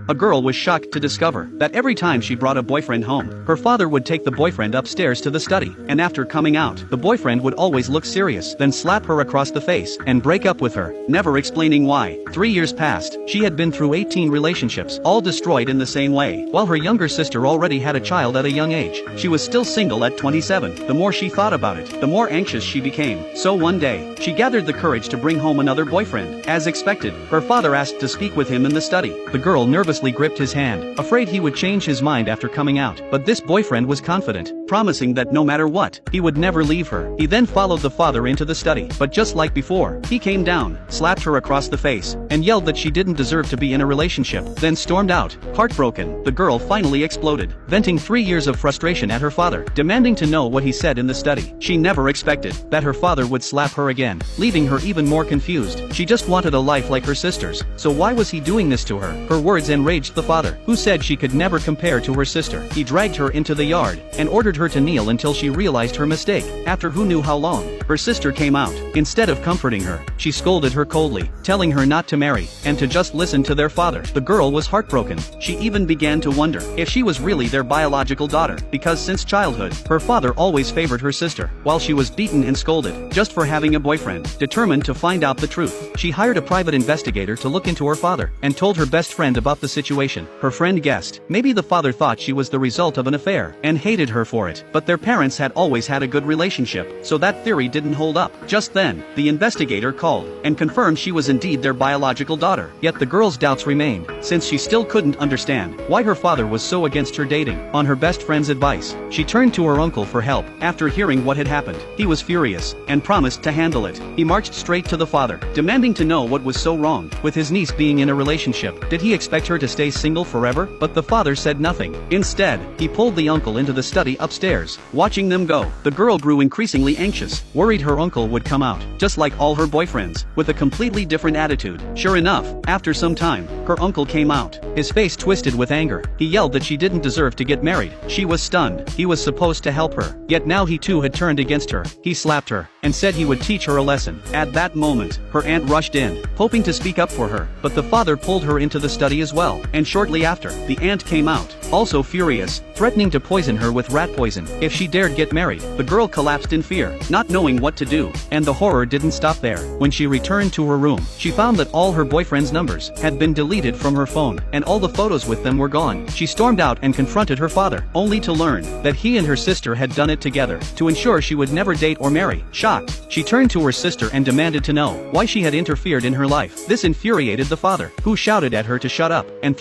a girl was shocked to discover that every time she brought a boyfriend home, her father would take the boyfriend upstairs to the study, and after coming out, the boyfriend would always look serious, then slap her across the face and break up with her, never explaining why. 3 years passed. She had been through 18 relationships, all destroyed in the same way. While her younger sister already had a child at a young age, she was still single at 27. The more she thought about it, the more anxious she became. So one day, she gathered the courage to bring home another boyfriend. As expected, her father asked to speak with him in the study. The girl nervously gripped his hand, afraid he would change his mind after coming out. But this boyfriend was confident, promising that no matter what, he would never leave her. He then followed the father into the study, but just like before, he came down, slapped her across the face, and yelled that she didn't deserve to be in a relationship, then stormed out. Heartbroken, the girl finally exploded, venting 3 years of frustration at her father, demanding to know what he said in the study. She never expected that her father would slap her again, leaving her even more confused. She just wanted a life like her sisters, so why was he doing this to her? Her words enraged the father, who said she could never compare to her sister. He dragged her into the yard and ordered her to kneel until she realized her mistake. After who knew how long, her sister came out. Instead of comforting her, she scolded her coldly, telling her not to marry and to just listen to their father. The girl was heartbroken. She even began to wonder if she was really their biological daughter, because since childhood, her father always favored her sister, while she was beaten and scolded just for having a boyfriend. Determined to find out the truth, she hired a private investigator to look into her father and told her best friend about the situation. Her friend guessed maybe the father thought she was the result of an affair and hated her for it, but their parents had always had a good relationship, so that theory didn't hold up. Just then, the investigator called and confirmed she was indeed their biological daughter. Yet the girl's doubts remained, since she still couldn't understand why her father was so against her dating. On her best friend's advice, she turned to her uncle for help. After hearing what had happened, he was furious and promised to handle it. He marched straight to the father, demanding to know what was so wrong with his niece being in a relationship. Did he expect her to stay single forever? But the father said nothing. Instead, he pulled the uncle into the study upstairs. Watching them go, the girl grew increasingly anxious, worried her uncle would come out, just like all her boyfriends, with a completely different attitude. Sure enough, after some time, her uncle came out, his face twisted with anger. He yelled that she didn't deserve to get married. She was stunned. He was supposed to help her, yet now he too had turned against her. He slapped her and said he would teach her a lesson. At that moment, her aunt rushed in, hoping to speak up for her, but the father pulled her into the study as well, and shortly after, the aunt came out, also furious, threatening to poison her with rat poison if she dared get married. The girl collapsed in fear, not knowing what to do, and the horror didn't stop there. When she returned to her room, she found that all her boyfriend's numbers had been deleted from her phone, and all the photos with them were gone. She stormed out and confronted her father, only to learn that he and her sister had done it together to ensure she would never date or marry. Shocked, she turned to her sister and demanded to know why she had interfered in her life. This infuriated the father, who shouted at her to shut up and